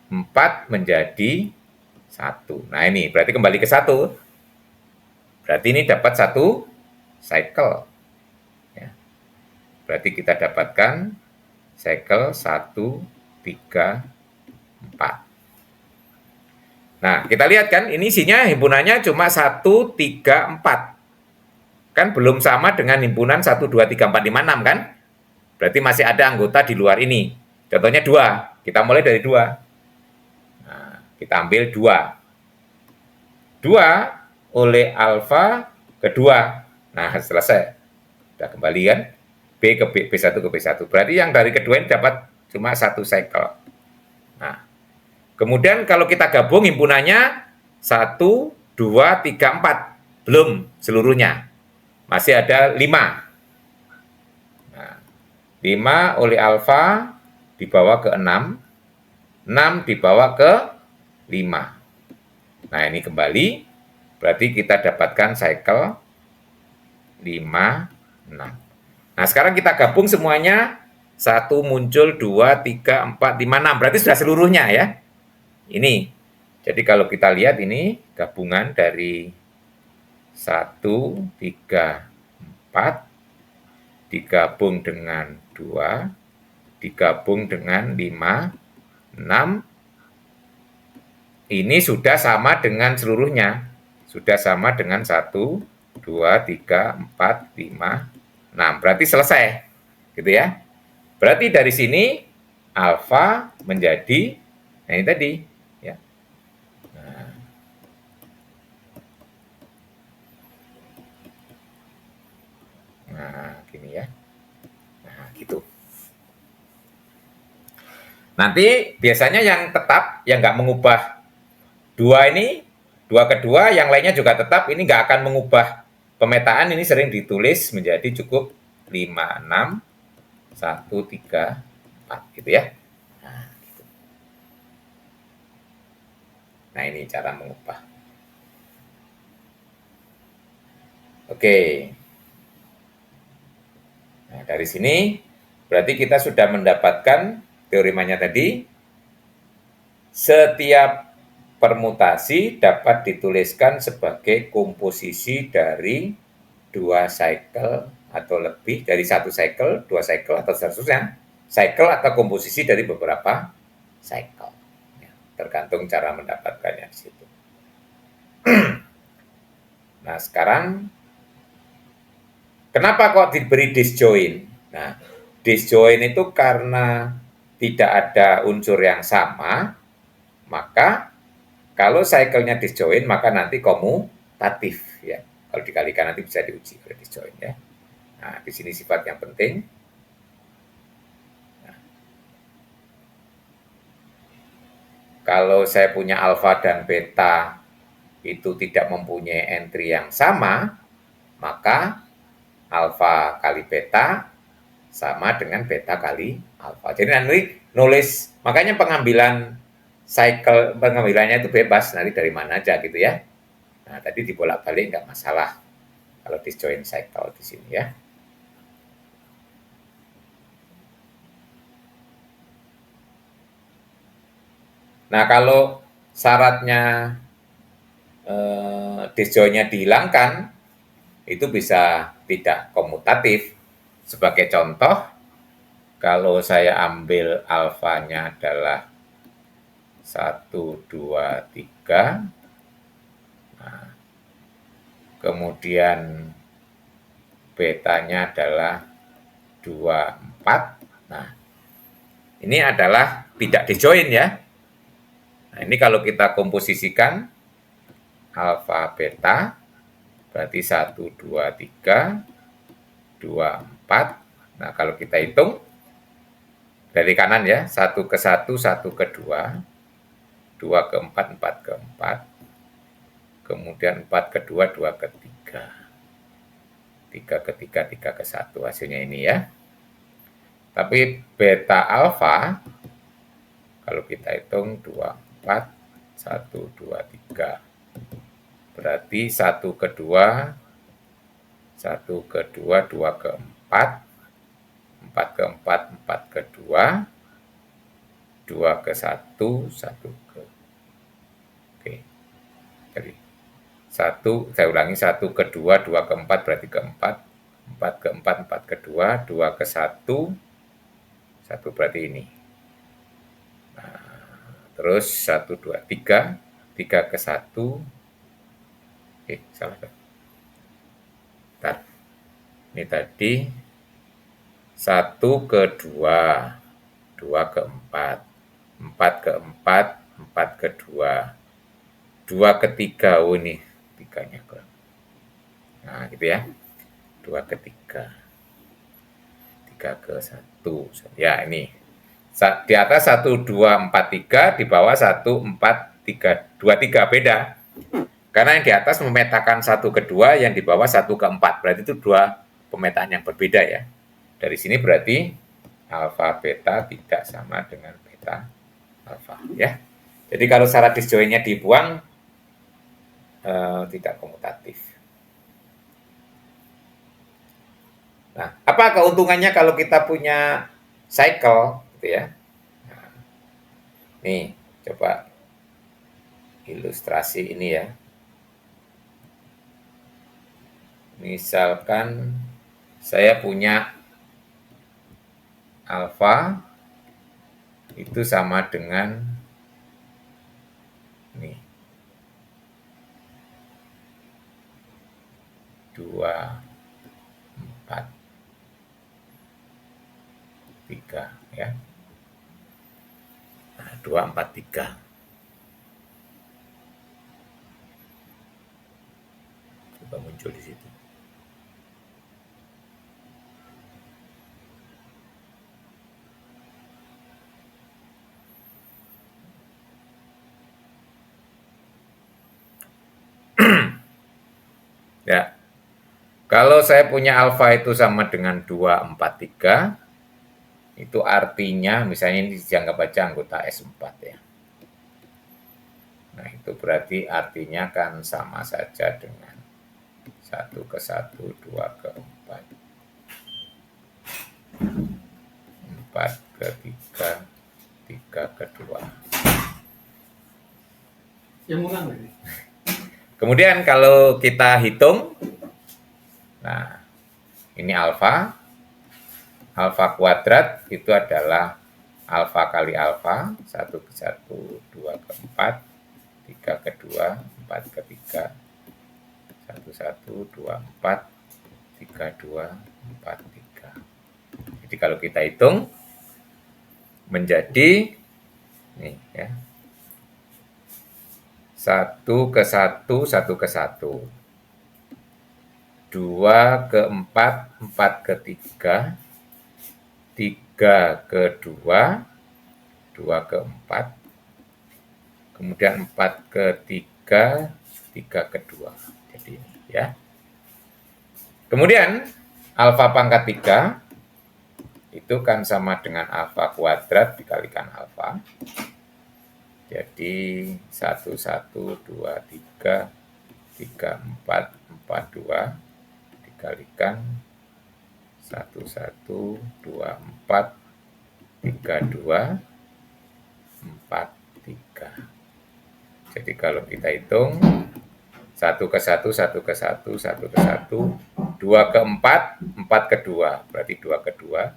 4 menjadi 1. Nah, ini berarti kembali ke 1. Berarti ini dapat 1 cycle. Ya. Berarti kita dapatkan cycle 1, 3, 4. Nah, kita lihat kan, ini isinya himpunannya cuma 1, 3, 4. Kan belum sama dengan himpunan 1, 2, 3, 4, 5, 6 kan? Berarti masih ada anggota di luar ini. Contohnya 2. Kita mulai dari 2. Nah, kita ambil 2. 2 oleh alfa kedua. Nah, selesai. Sudah kembali kan? B ke B1 ke B1. Berarti yang dari kedua ini dapat cuma 1 cycle. Nah, kemudian kalau kita gabung himpunannya 1, 2, 3, 4. Belum seluruhnya. Masih ada 5. Nah, 5 oleh alfa dibawa ke 6. 6 dibawa ke 5. Nah, ini kembali. Berarti kita dapatkan cycle 5, 6. Nah, sekarang kita gabung semuanya. 1 muncul, 2, 3, 4, 5, 6. Berarti sudah seluruhnya ya. Ini. Jadi kalau kita lihat ini gabungan dari 1, 3, 4 digabung dengan 2, digabung dengan 5, 6. Ini sudah sama dengan seluruhnya. Sudah sama dengan 1, 2, 3, 4, 5, 6. Berarti selesai. Gitu ya. Berarti dari sini alfa menjadi, nah ini tadi. Ya. Nah, gini ya. Nah, gitu. Nanti biasanya yang tetap, yang nggak mengubah 2 ini, 2 kedua, yang lainnya juga tetap, ini nggak akan mengubah pemetaan, ini sering ditulis menjadi cukup 5, 6, 1, 3, 4 gitu ya. Nah, gitu. Nah, ini cara mengubah. Oke. Nah, dari sini berarti kita sudah mendapatkan teoremanya tadi. Setiap permutasi dapat dituliskan sebagai komposisi dari 2 cycle atau lebih, dari 1 cycle, 2 cycle, atau seterusnya. Cycle atau komposisi dari beberapa cycle. Ya, tergantung cara mendapatkannya di situ. Nah, sekarang kenapa kok diberi disjoint? Nah, disjoint itu karena tidak ada unsur yang sama, maka kalau cycle-nya disjoint, maka nanti komutatif ya. Kalau dikalikan nanti bisa diuji oleh disjoint ya. Nah, di sini sifat yang penting. Nah, kalau saya punya alfa dan beta itu tidak mempunyai entry yang sama, maka alfa kali beta sama dengan beta kali alfa. Jadi nanti nulis, makanya pengambilan cycle, pengambilannya itu bebas, nanti dari mana aja gitu ya. Nah, tadi dibolak-balik nggak masalah kalau disjoint cycle di sini ya. Nah, kalau syaratnya disjointnya dihilangkan, itu bisa tidak komutatif. Sebagai contoh, kalau saya ambil alfanya adalah 1, 2, 3, nah, kemudian betanya adalah 2, 4, nah ini adalah tidak disjoint ya. Nah, ini kalau kita komposisikan alfa beta, berarti 1, 2, 3, 2, 4. Nah, kalau kita hitung dari kanan ya, 1 ke 1, 1 ke 2, 2 ke 4, 4 ke 4, kemudian 4 ke 2, 2 ke 3, 3 ke 3, 3 ke 1, hasilnya ini ya. Tapi beta alfa, kalau kita hitung 2, 4, 1, 2, 3, berarti 1 ke 2, 1 ke 2, 2 ke 4, 4 ke 4, 4 ke 2, 2 ke 1, 1 ke, oke, jadi 1, saya ulangi, 1 ke 2, 2 ke 4, berarti ke 4, 4 ke 4, 4 ke 2, 2 ke 1, 1 berarti ini. Nah, terus 1, 2, 3, 3 ke 1, salah kan? Bentar. Ini tadi 1 ke 2, 2 ke 4, 4 ke 4, 4 ke 2, 2 ke 3, oh ini 3-nya kurang. Nah, gitu ya. 2 ke 3, 3 ke 1, ya ini. Di atas 1, 2, 4, 3, di bawah 1, 4, 3, 2, 3, beda. Karena yang di atas memetakan 1 ke 2, yang di bawah 1 ke 4. Berarti itu 2 pemetaan yang berbeda ya. Dari sini berarti alfa beta tidak sama dengan beta alfa ya. Jadi kalau syarat disjointnya dibuang, tidak komutatif. Nah, apa keuntungannya kalau kita punya cycle gitu ya. Nah, nih, coba ilustrasi ini ya. Misalkan saya punya alfa itu sama dengan nih 2, 4, 3 ya. Nah, 2, 4, 3. Coba muncul di situ. Ya. Kalau saya punya alfa itu sama dengan 2, 4, 3, Itu artinya misalnya ini dianggap baca anggota S4 ya. Nah, itu berarti artinya kan sama saja dengan 1 ke 1, 2 ke 4. 4 ke 3, 3 ke 2. Kemudian kalau kita hitung, nah ini alfa kuadrat itu adalah alfa kali alfa, 1 ke 1, 2 ke 4, 3 ke 2, 4 ke 3, 1, 1, 2, 4, 3, 2, 4, 3. Jadi kalau kita hitung, menjadi nih ya, 1 ke 1, 1 ke 1. 2 ke 4, 4 ke 3, 3 ke 2, 2 ke 4, kemudian 4 ke 3, 3 ke 2. Jadi ini ya. Kemudian alfa pangkat 3 itu kan sama dengan alfa kuadrat dikalikan alfa. Jadi 1, 1, 2, 3, 3, 4, 4, 2 dikalikan 1, 1, 2, 4, 3, 2, 4, 3. Jadi kalau kita hitung 1 ke 1, 1 ke 1, 1 ke 1, 2 ke 4, 4 ke 2, berarti 2 ke 2,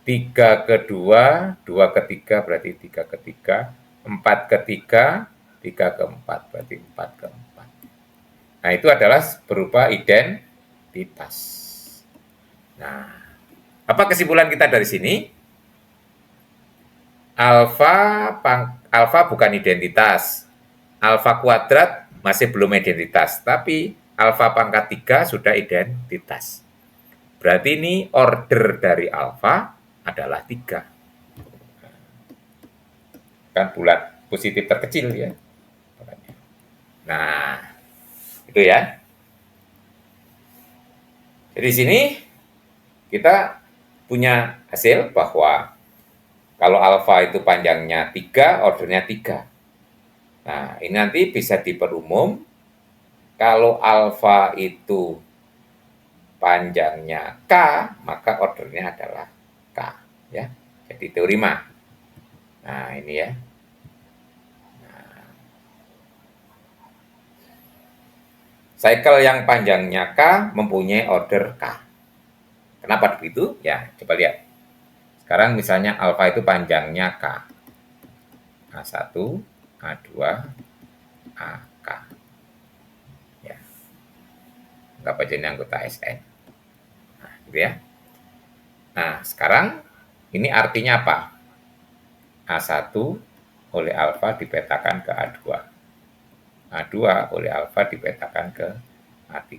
3 ke 2, 2 ke 3, berarti 3 ke 3, 4 ke 3, 3 ke 4, berarti 4 ke 4. Nah, itu adalah berupa identitas. Nah, apa kesimpulan kita dari sini? Alfa bukan identitas. Alfa kuadrat masih belum identitas, tapi alfa pangkat 3 sudah identitas. Berarti ini order dari alfa adalah 3. Kan bulat positif terkecil ya. Nah, itu ya. Jadi di sini kita punya hasil bahwa kalau alfa itu panjangnya 3, ordernya 3. Nah, ini nanti bisa diperumum. Kalau alfa itu panjangnya K, maka ordernya adalah K. Ya. Jadi teorema. Nah, ini ya. Cycle yang panjangnya K mempunyai order K. Kenapa begitu? Ya, coba lihat. Sekarang misalnya alfa itu panjangnya K. A1, A2, AK. Ya. Anggap aja ini anggota SN. Nah, gitu ya. Nah, sekarang ini artinya apa? A1 oleh alfa dipetakan ke A2. A2 oleh alfa dipetakan ke A3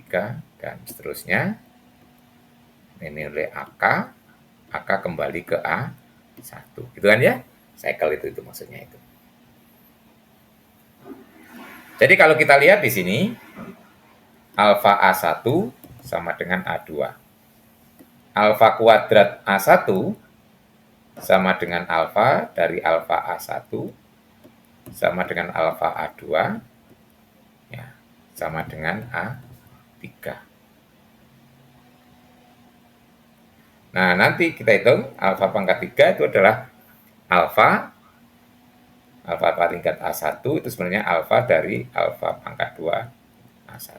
dan seterusnya. Ini oleh AK, AK kembali ke A1. Gitu kan ya? Cycle itu maksudnya itu. Jadi kalau kita lihat di sini, alfa A1 sama dengan A2. Alfa kuadrat A1 sama dengan alfa dari alfa A1 sama dengan alfa A2 ya, sama dengan A3. Nah, nanti kita hitung alfa pangkat 3 itu adalah alfa tingkat A1 itu sebenarnya alfa dari alfa pangkat 2 A1.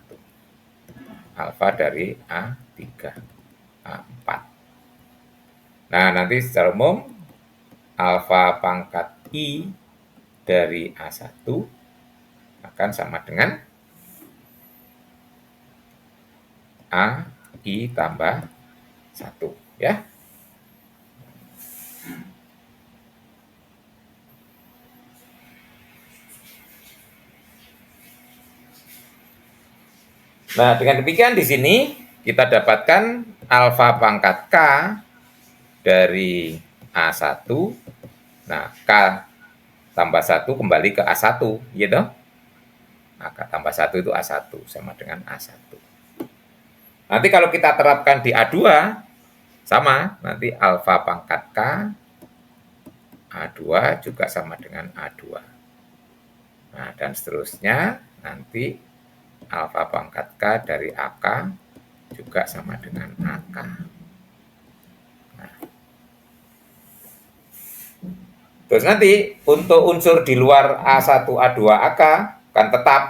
Alfa dari A3, A4. Nah, nanti secara umum alfa pangkat I dari A1 akan sama dengan AI tambah 1. Ya. Nah, dengan demikian di sini kita dapatkan alfa pangkat K dari A1. Nah, K tambah 1 kembali ke A1, gitu. Nah, K tambah 1 itu A1 sama dengan A1. Nanti kalau kita terapkan di A2, sama, nanti alfa pangkat K A2 juga sama dengan A2. Nah, dan seterusnya nanti alfa pangkat K dari AK juga sama dengan AK. Nah. Terus nanti untuk unsur di luar A1, A2, AK kan tetap.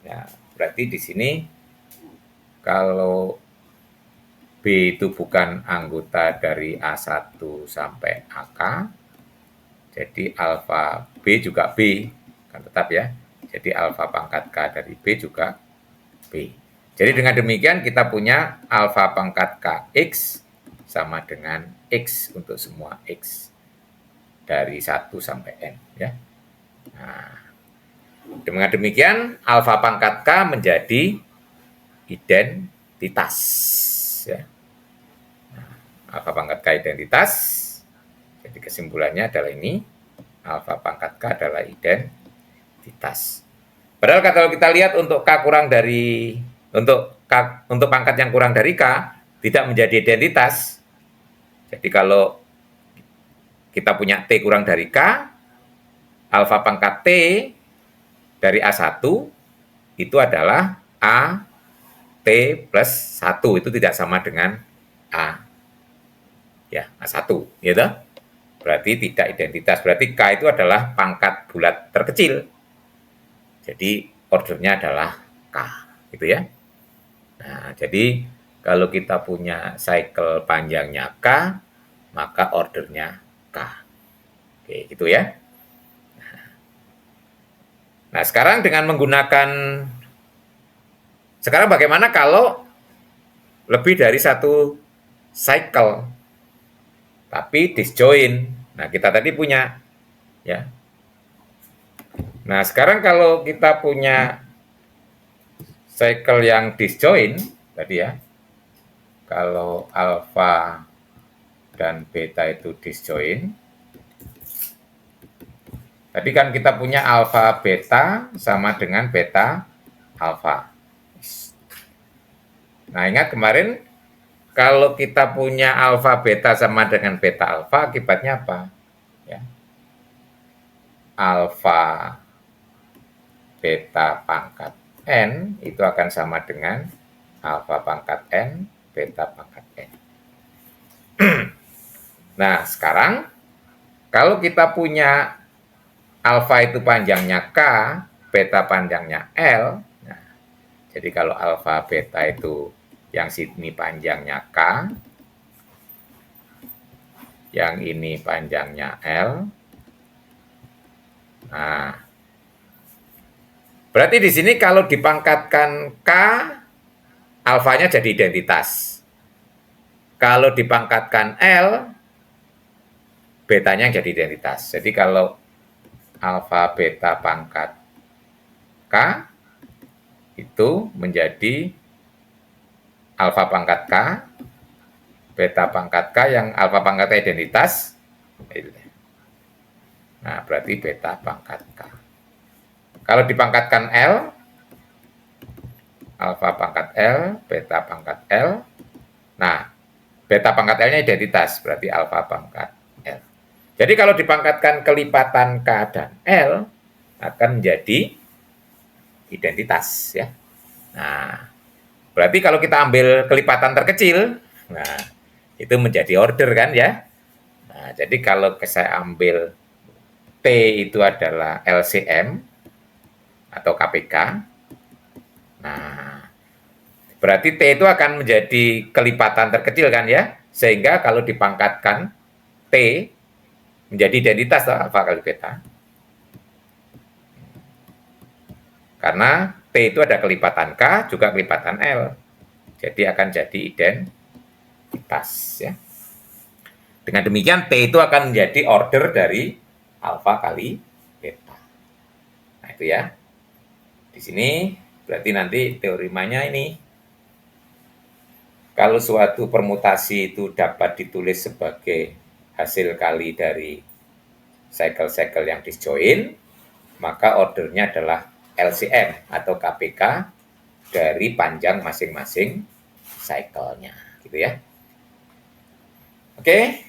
Ya, berarti di sini kalau B itu bukan anggota dari A1 sampai AK, jadi alfa B juga B, kan tetap ya. Jadi alfa pangkat K dari B juga B. Jadi dengan demikian kita punya alfa pangkat Kx sama dengan X untuk semua X. Dari 1 sampai N. Ya. Nah, dengan demikian alfa pangkat K menjadi identitas. Ya. Alfa pangkat K identitas. Jadi kesimpulannya adalah ini, alfa pangkat K adalah identitas. Padahal kalau kita lihat untuk K kurang dari, untuk pangkat yang kurang dari K, tidak menjadi identitas. Jadi kalau kita punya T kurang dari K, alfa pangkat T dari A1 itu adalah A T plus 1, itu tidak sama dengan A. Ya, A1, gitu. Berarti tidak identitas. Berarti K itu adalah pangkat bulat terkecil. Jadi ordernya adalah K, gitu ya. Nah, jadi kalau kita punya cycle panjangnya K, maka ordernya K. Oke, gitu ya. Nah, sekarang dengan menggunakan, sekarang bagaimana kalau lebih dari satu cycle, tapi disjoin? Nah, kita tadi punya, ya. Nah, sekarang kalau kita punya cycle yang disjoin, tadi ya, kalau alfa dan beta itu disjoin, tadi kan kita punya alfa beta sama dengan beta alfa. Nah, ingat kemarin kalau kita punya alfa beta sama dengan beta alfa, akibatnya apa? Ya. Alfa beta pangkat N itu akan sama dengan alfa pangkat N, beta pangkat N. Nah, sekarang kalau kita punya alfa itu panjangnya K, beta panjangnya L, nah, jadi kalau alfa beta itu yang sini panjangnya K, yang ini panjangnya L. Nah, berarti di sini kalau dipangkatkan K, alfanya jadi identitas. Kalau dipangkatkan L, betanya jadi identitas. Jadi kalau alfa beta pangkat K itu menjadi alfa pangkat K, beta pangkat K yang alfa pangkat identitas. Nah, berarti beta pangkat K. Kalau dipangkatkan L, alfa pangkat L, beta pangkat L. Nah, beta pangkat L-nya identitas, berarti alfa pangkat L. Jadi kalau dipangkatkan kelipatan K dan L, akan menjadi identitas. Ya. Nah, berarti kalau kita ambil kelipatan terkecil, nah, itu menjadi order kan ya. Nah, jadi kalau saya ambil T itu adalah LCM atau KPK, nah, berarti T itu akan menjadi kelipatan terkecil kan ya, sehingga kalau dipangkatkan T menjadi identitas alfa kali beta. Karena T itu ada kelipatan K, juga kelipatan L. Jadi akan jadi identitas. Ya. Dengan demikian T itu akan menjadi order dari alfa kali beta. Nah itu ya. Di sini berarti nanti teoremanya ini. Kalau suatu permutasi itu dapat ditulis sebagai hasil kali dari cycle-cycle yang disjoin, maka ordernya adalah LCM atau KPK dari panjang masing-masing cycle-nya, gitu ya. Oke.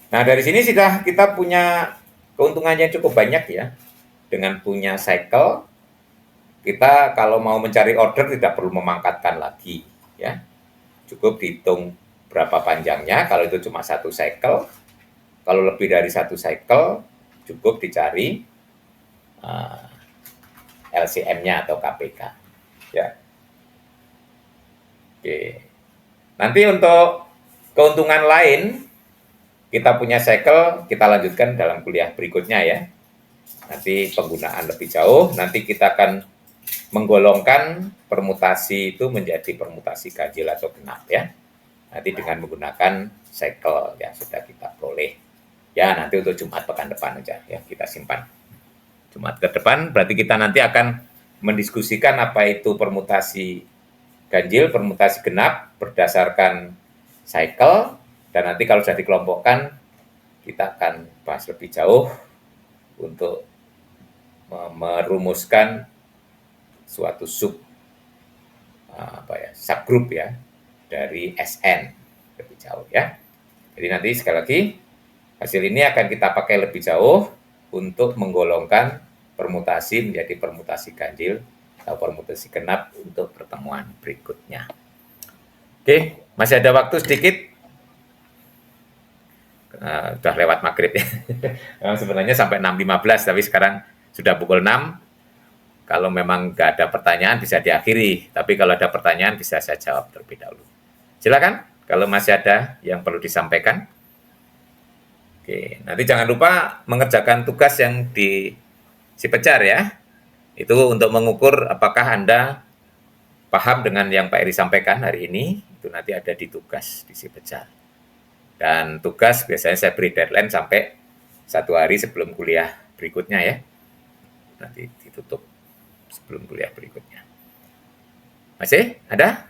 Nah, dari sini sudah kita punya keuntungan yang cukup banyak ya. Dengan punya cycle, kita kalau mau mencari order tidak perlu memangkatkan lagi ya. Cukup dihitung berapa panjangnya, kalau itu cuma satu cycle. Kalau lebih dari satu cycle, cukup dicari LCM-nya atau KPK. Ya. Oke. Nanti untuk keuntungan lain, kita punya cycle, kita lanjutkan dalam kuliah berikutnya ya. Nanti penggunaan lebih jauh, nanti kita akan menggolongkan permutasi itu menjadi permutasi ganjil atau genap ya. Nanti dengan menggunakan cycle yang sudah kita peroleh. Ya, nanti untuk Jumat pekan depan aja ya, kita simpan. Jumat ke depan berarti kita nanti akan mendiskusikan apa itu permutasi ganjil, permutasi genap berdasarkan cycle, dan nanti kalau sudah dikelompokkan kita akan bahas lebih jauh untuk merumuskan suatu subgroup ya dari SN lebih jauh ya. Jadi nanti sekali lagi hasil ini akan kita pakai lebih jauh untuk menggolongkan permutasi menjadi permutasi ganjil atau permutasi genap untuk pertemuan berikutnya. Oke, masih ada waktu sedikit. Sudah lewat maghrib ya. Sebenarnya sampai 6.15, tapi sekarang sudah pukul 6. Kalau memang nggak ada pertanyaan bisa diakhiri, tapi kalau ada pertanyaan bisa saya jawab terlebih dahulu. Silakan, kalau masih ada yang perlu disampaikan. Oke, nanti jangan lupa mengerjakan tugas yang di Sipecar ya. Itu untuk mengukur apakah Anda paham dengan yang Pak Eri sampaikan hari ini, itu nanti ada di tugas di Sipecar. Dan tugas biasanya saya beri deadline sampai 1 hari sebelum kuliah berikutnya ya. Nanti ditutup sebelum kuliah berikutnya. Masih ada?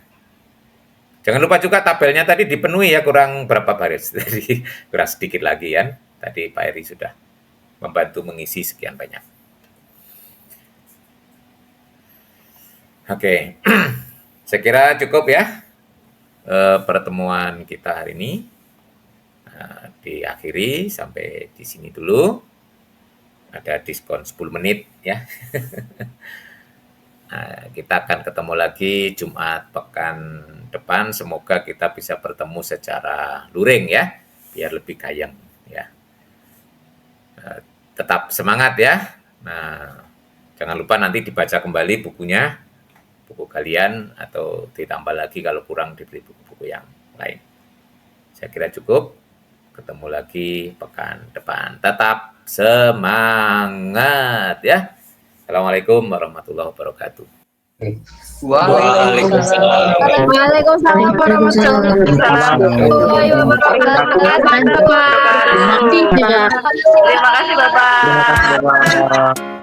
Jangan lupa juga tabelnya tadi dipenuhi ya, kurang berapa baris. Jadi kurang sedikit lagi ya. Tadi Pak Eri sudah membantu mengisi sekian banyak. Oke, saya kira cukup ya pertemuan kita hari ini. Diakhiri sampai di sini dulu. Ada diskon 10 menit ya. Kita akan ketemu lagi Jumat pekan depan. Semoga kita bisa bertemu secara luring ya, biar lebih gayeng ya. Tetap semangat ya. Nah, jangan lupa nanti dibaca kembali bukunya, buku kalian, atau ditambah lagi kalau kurang dibeli buku-buku yang lain. Saya kira cukup. Ketemu lagi pekan depan. Tetap semangat ya. Assalamualaikum warahmatullahi wabarakatuh. Waalaikumsalam. Waalaikumsalam warahmatullahi wabarakatuh. Terima kasih, Bapak. Terima kasih, Bapak.